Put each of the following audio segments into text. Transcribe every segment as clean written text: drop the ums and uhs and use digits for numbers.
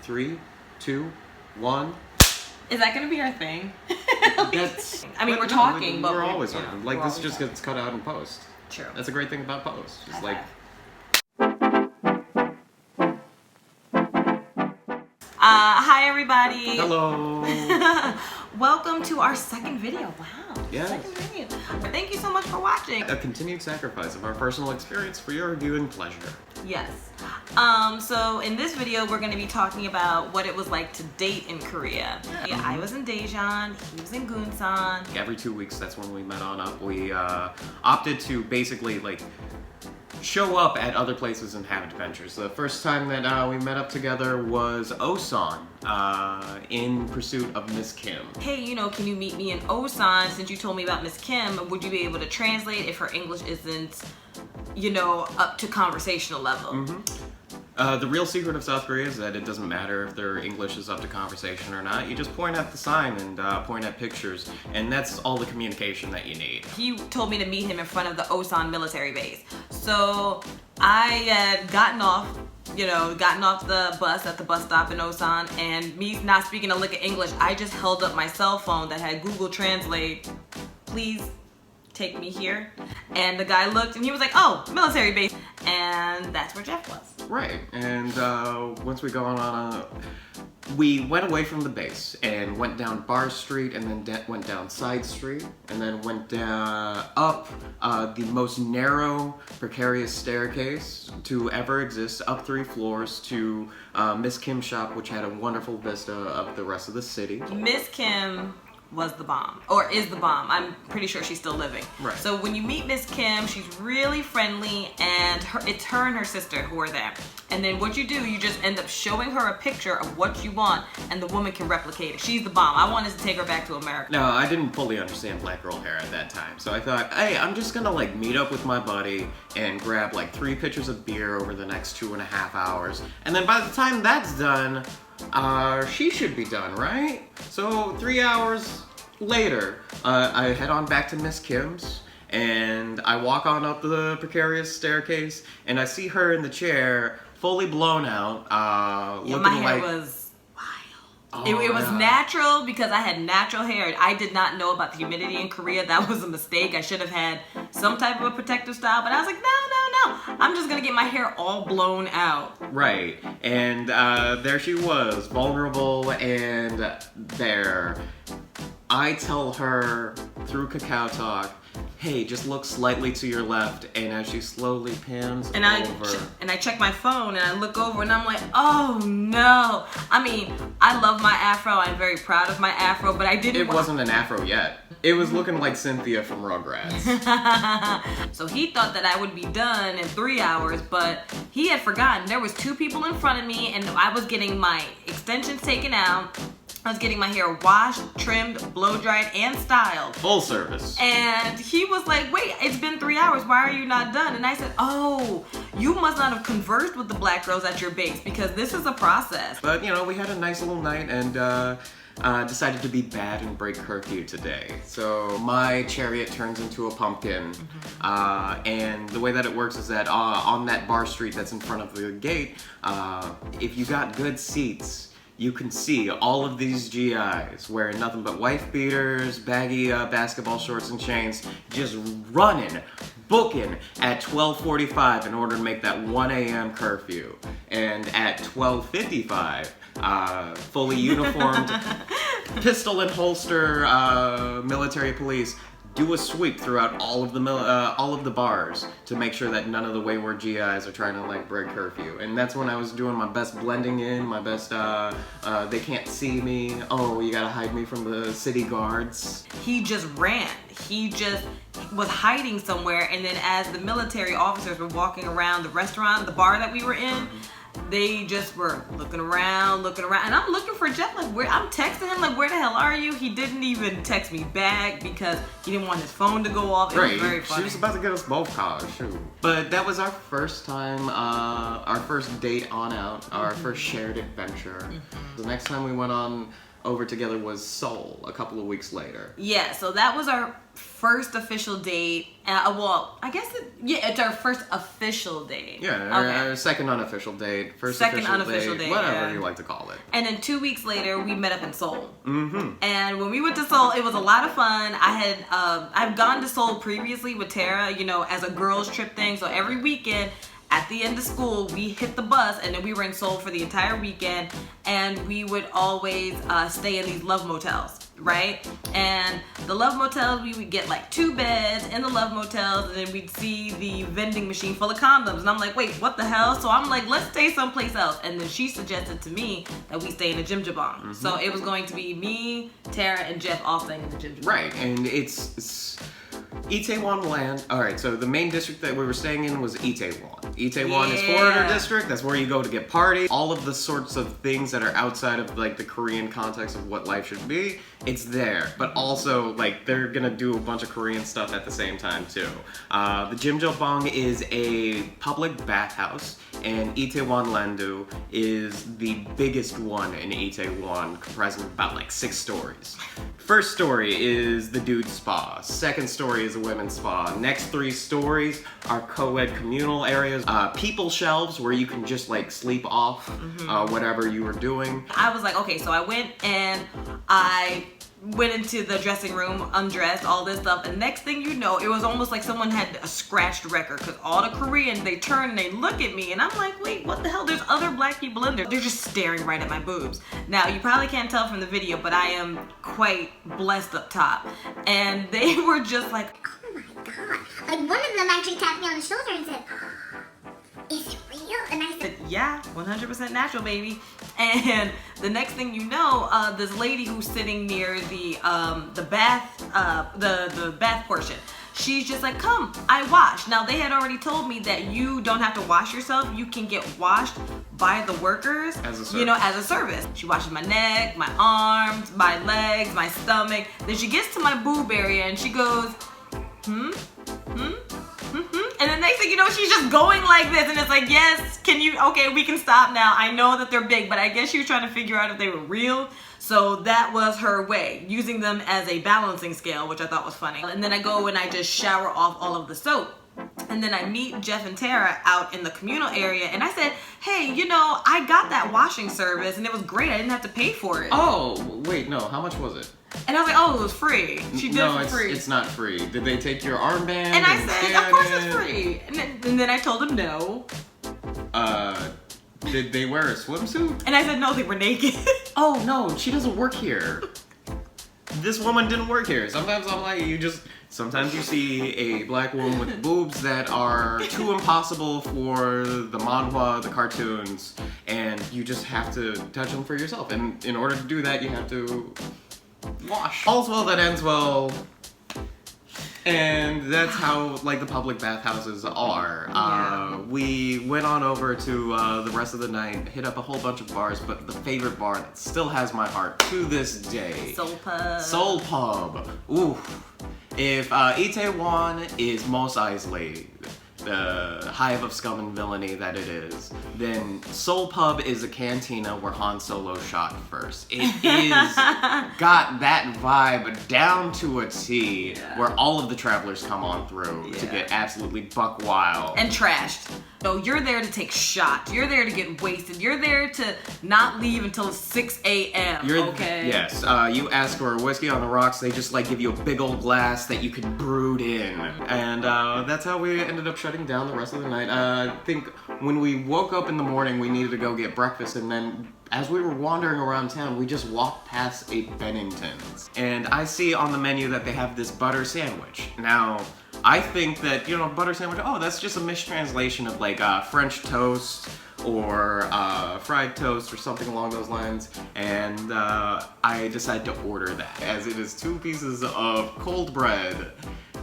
3, 2, 1. Is that gonna be our thing? That's. I mean, we're talking, but we're always you know, talking. Like we're this always just talking. gets cut out in post. True. That's a great thing about post. Just like. Hi everybody. Hello. Welcome to our second video. Wow. Yes. Second video. Thank you so much for watching. A continued sacrifice of our personal experience for your viewing pleasure. Yes. So in this video, we're going to be talking about what it was like to date in Korea. Yeah, I was in Daejeon, he was in Gunsan. Every 2 weeks, that's when we met on up. We opted to basically like show up at other places and have adventures. The first time that we met up together was Osan in pursuit of Miss Kim. Hey, you know, can you meet me in Osan? Since you told me about Miss Kim, would you be able to translate if her English isn't, you know, up to conversational level? The real secret of South Korea is that it doesn't matter if their English is up to conversation or not. You just point at the sign and point at pictures, and that's all the communication that you need. He told me to meet him in front of the Osan military base. So I had gotten off the bus at the bus stop in Osan, and me not speaking a lick of English, I just held up my cell phone that had Google Translate. Please take me here. And the guy looked and he was like, oh, military base. And that's where Jeff was. Right, and once we go on, we went away from the base and went down Bar Street, and then went down Side Street, and then went down up the most narrow, precarious staircase to ever exist, up 3 floors to Miss Kim's shop, which had a wonderful vista of the rest of the city. Miss Kim was the bomb, or is the bomb. I'm pretty sure she's still living. Right. So when you meet Miss Kim, she's really friendly, and it's her and her sister who are there. And then what you do, you just end up showing her a picture of what you want, and the woman can replicate it. She's the bomb. I wanted to take her back to America. No, I didn't fully understand black girl hair at that time, so I thought, hey, I'm just gonna like meet up with my buddy and grab like 3 pitchers of beer over the next 2.5 hours, and then by the time that's done, she should be done, right? So 3 hours later, I head on back to Miss Kim's, and I walk on up the precarious staircase, and I see her in the chair, fully blown out, looking my hair like... was wild. Oh, It was yeah. natural because I had natural hair. I did not know about the humidity in Korea. That was a mistake. I should have had some type of a protective style, but I was like, no. I'm just gonna get my hair all blown out. Right, and there she was, vulnerable and there. I tell her through Kakao Talk, hey, just look slightly to your left, and as she slowly pans And over... I check my phone and I look over and I'm like, oh no. I mean, I love my afro. I'm very proud of my afro, but I didn't. It wasn't an afro yet. It was looking like Cynthia from Rugrats. So he thought that I would be done in 3 hours, but he had forgotten. There was 2 people in front of me, and I was getting my extensions taken out. I was getting my hair washed, trimmed, blow dried, and styled. Full service. And he was like, wait, it's been 3 hours. Why are you not done? And I said, oh, you must not have conversed with the black girls at your base because this is a process. But, you know, we had a nice little night and decided to be bad and break curfew today. So my chariot turns into a pumpkin. And the way that it works is that on that Bar Street that's in front of the gate, if you got good seats, you can see all of these GIs wearing nothing but wife beaters, baggy basketball shorts and chains, just running, booking at 12:45 in order to make that 1 a.m. curfew. And at 12:55, fully uniformed, pistol and holster military police do a sweep throughout all of the bars to make sure that none of the wayward GIs are trying to like break curfew. And that's when I was doing my best blending in, my best they can't see me. Oh, you gotta hide me from the city guards. He just ran. He just was hiding somewhere, and then as the military officers were walking around the restaurant, the bar that we were in, they just were looking around, and I'm looking for Jeff, like, I'm texting him, like, where the hell are you? He didn't even text me back because he didn't want his phone to go off. It was very funny. She was about to get us both caught, shoot. But that was our first time, our first date on out, our first shared adventure. The next time we went on over together was Seoul a couple of weeks later. Yeah, so that was our first official date. Well, I guess it's our first official date. Yeah, our second unofficial date, first second official unofficial date, whatever yeah. you like to call it. And then 2 weeks later, we met up in Seoul. Mm-hmm. And when we went to Seoul, it was a lot of fun. I've gone to Seoul previously with Tara, you know, as a girls trip thing. So every weekend, at the end of school, we hit the bus, and then we were in Seoul for the entire weekend, and we would always stay in these love motels, right? And the love motels, we would get like 2 beds in the love motels, and then we'd see the vending machine full of condoms, and I'm like, wait, what the hell? So I'm like, let's stay someplace else. And then she suggested to me that we stay in a Jim Jabong. Mm-hmm. So it was going to be me, Tara, and Jeff all staying in the Jim Jabong. Right, and it's Itaewon Land. All right, so the main district that we were staying in was Itaewon. Itaewon is foreigner district. That's where you go to get party. All of the sorts of things that are outside of like the Korean context of what life should be, it's there. But also, like, they're gonna do a bunch of Korean stuff at the same time too. The Jimjilbang is a public bathhouse, and Itaewon Landu is the biggest one in Itaewon, comprising of about like 6 stories. First story is the dude spa. Second story is a women's spa. Next 3 stories are co-ed communal areas. People shelves where you can just like sleep off whatever you were doing. I was like, okay, so I went and I went into the dressing room, undressed, all this stuff, and next thing you know, it was almost like someone had a scratched record, because all the Koreans, they turn and they look at me, and I'm like, wait, what the hell? There's other black people in there. They're just staring right at my boobs. Now, you probably can't tell from the video, but I am quite blessed up top, and they were just like, oh my god. Like, one of them actually tapped me on the shoulder and said, is it real? And I said, yeah, 100% natural, baby. And the next thing you know, this lady who's sitting near the bath portion, she's just like, come, I wash. Now, they had already told me that you don't have to wash yourself. You can get washed by the workers, as a service. You know, as a service. She washes my neck, my arms, my legs, my stomach. Then she gets to my boob area and she goes, and the next thing you know, she's just going like this, and it's like, yes, okay, we can stop now. I know that they're big, but I guess she was trying to figure out if they were real. So that was her way, using them as a balancing scale, which I thought was funny. And then I go and I just shower off all of the soap. And then I meet Jeff and Tara out in the communal area, and I said, hey, you know, I got that washing service, and it was great. I didn't have to pay for it. Oh, wait, no, how much was it? And I was like, oh, it was free. She did it for free. It's not free. Did they take your armband? And I said, of course it's free. And then I told him no. Did they wear a swimsuit? And I said, no, they were naked. Oh, no, she doesn't work here. This woman didn't work here. Sometimes I'm like, sometimes you see a black woman with boobs that are too impossible for the manhwa, the cartoons, and you just have to touch them for yourself. And in order to do that, you have to wash. All's well that ends well. And that's how, like, the public bathhouses are. We went on over to the rest of the night, hit up a whole bunch of bars, but the favorite bar that still has my heart to this day. Seoul Pub. Seoul Pub. Ooh. If Itaewon is Mos Eisley, the hive of scum and villainy that it is, then Seoul Pub is a cantina where Han Solo shot first. It is got that vibe down to a T, where all of the travelers come on through to get absolutely buck wild. And trashed. So you're there to take shots. You're there to get wasted. You're there to not leave until 6 a.m. Okay? Yes. You ask for a whiskey on the rocks, they just like give you a big old glass that you can brood in. And that's how we ended up shutting down the rest of the night. I think when we woke up in the morning, we needed to go get breakfast, and then as we were wandering around town, we just walked past a Bennington's. And I see on the menu that they have this butter sandwich. Now, I think that, you know, butter sandwich, oh, that's just a mistranslation of like French toast or fried toast or something along those lines. And I decided to order that, as it is 2 pieces of cold bread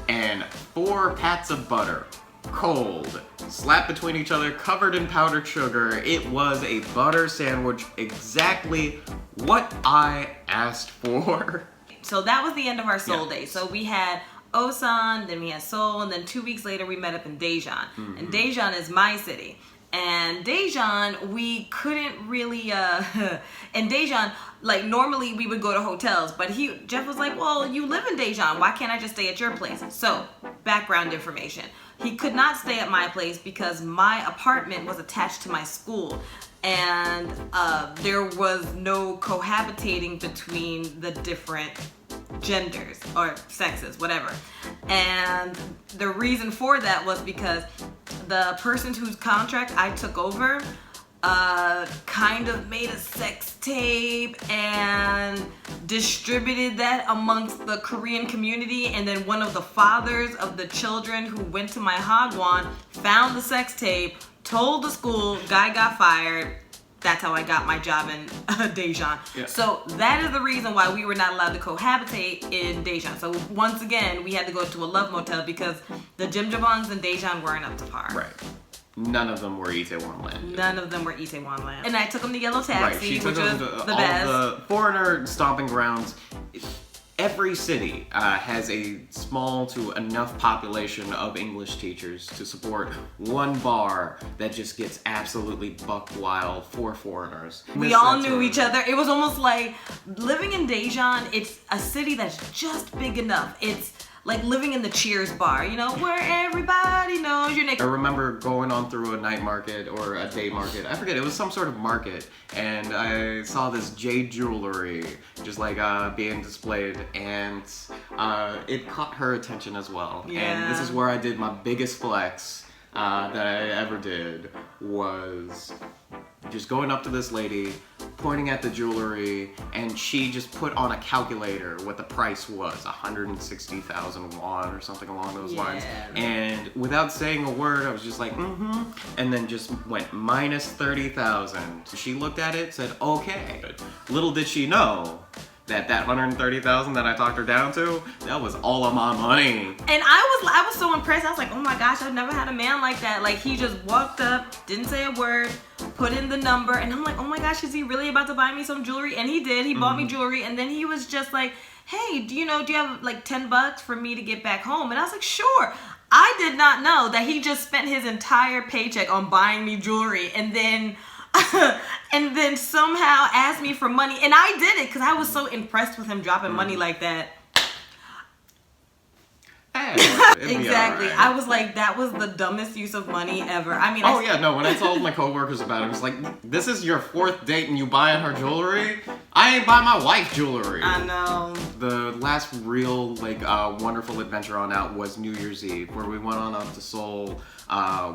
and 4 pats of butter. Cold, slapped between each other, covered in powdered sugar. It was a butter sandwich, exactly what I asked for. So that was the end of our Seoul Yeah. day. So we had Osan, then we had Seoul, and then 2 weeks later we met up in Daejeon. And Daejeon is my city. And Daejeon, we couldn't really, and Daejeon, like normally we would go to hotels, but Jeff was like, well, you live in Daejeon, why can't I just stay at your place? So, background information. He could not stay at my place because my apartment was attached to my school, and there was no cohabitating between the different genders or sexes, whatever. And the reason for that was because the person whose contract I took over kind of made a sex tape and distributed that amongst the Korean community, and then one of the fathers of the children who went to my hagwon found the sex tape, told the school, guy got fired. That's how I got my job in Daejeon. Yeah. So that is the reason why we were not allowed to cohabitate in Daejeon. So once again, we had to go to a love motel because the Jimjabons in Daejeon weren't up to par. Right. None of them were Itaewon Land. None of them were Itaewon Land. And I took them to Yellow Taxi, right. which was the best. All the foreigner stomping grounds. Every city has a small to enough population of English teachers to support one bar that just gets absolutely buck wild for foreigners. We all knew each other. It was almost like living in Daejeon, it's a city that's just big enough. It's like living in the Cheers bar, you know, where everybody knows your name. I remember going on through a night market or a day market. I forget, it was some sort of market. And I saw this jade jewelry just like being displayed, and it caught her attention as well. Yeah. And this is where I did my biggest flex that I ever did, was just going up to this lady, pointing at the jewelry, and she just put on a calculator what the price was, 160,000 won or something along those lines. And without saying a word, I was just like, and then just went minus 30,000. So she looked at it, said, okay. Little did she know that 130,000 that I talked her down to, that was all of my money. And I was so impressed. I was like, oh my gosh, I've never had a man like that. Like, he just walked up, didn't say a word, put in the number, and I'm like, oh my gosh, is he really about to buy me some jewelry? And he did. He bought me jewelry, and then he was just like, hey, do you have like $10 for me to get back home? And I was like, sure. I did not know that he just spent his entire paycheck on buying me jewelry, and then and then somehow asked me for money. And I did it because I was so impressed with him dropping money like that. Exactly. Right. I was like, that was the dumbest use of money ever. I mean, when I told my coworkers about it, I was like, this is your 4th date and you buying her jewelry? I ain't buy my wife jewelry. I know. The last real, wonderful adventure on out was New Year's Eve, where we went on up to Seoul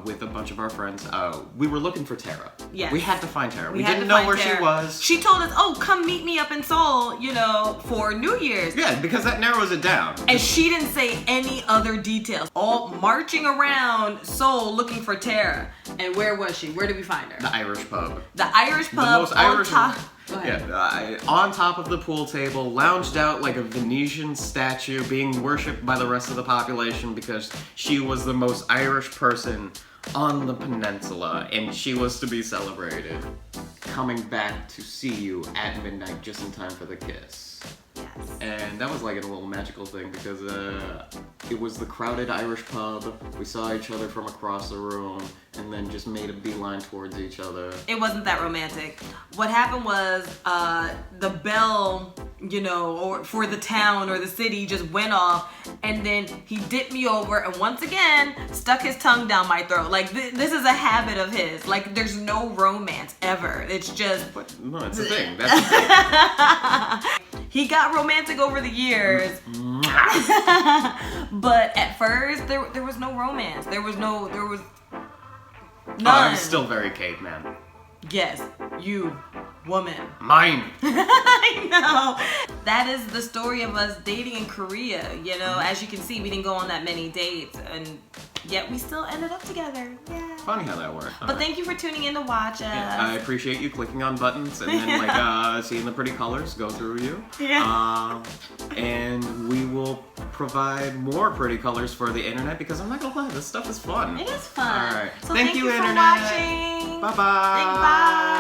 with a bunch of our friends. We were looking for Tara. Yes. We had to find Tara. We didn't know where Tara. She was. She told us, oh, come meet me up in Seoul, for New Year's. Yeah, because that narrows it down. And she didn't say any other details. All marching around Seoul looking for Tara. And where was she? Where did we find her? The Irish pub. The Irish pub. The most Irish. Go ahead. Yeah, on top of the pool table, lounged out like a Venetian statue, being worshipped by the rest of the population because she was the most Irish person on the peninsula, and she was to be celebrated. Coming back to see you at midnight just in time for the kiss. Yes. And that was like a little magical thing because it was the crowded Irish pub. We saw each other from across the room and then just made a beeline towards each other. It wasn't that romantic. What happened was the bell, or for the town or the city just went off, and then he dipped me over and once again stuck his tongue down my throat. Like, this is a habit of his. Like, there's no romance ever. It's just... But, no, it's a thing. That's a thing. He got romantic over the years. But at first, there was no romance. There was none. I'm still very caveman. Yes, you, woman. Mine. I know. That is the story of us dating in Korea. As you can see, we didn't go on that many dates, and yet we still ended up together. Yeah. Funny how that works. But thank you for tuning in to watch us. Yeah, I appreciate you clicking on buttons and then seeing the pretty colors go through you. Yeah. And we will provide more pretty colors for the internet because I'm not gonna lie, this stuff is fun. It is fun. All right. So thank you, for internet. watching. Bye-bye. Bye.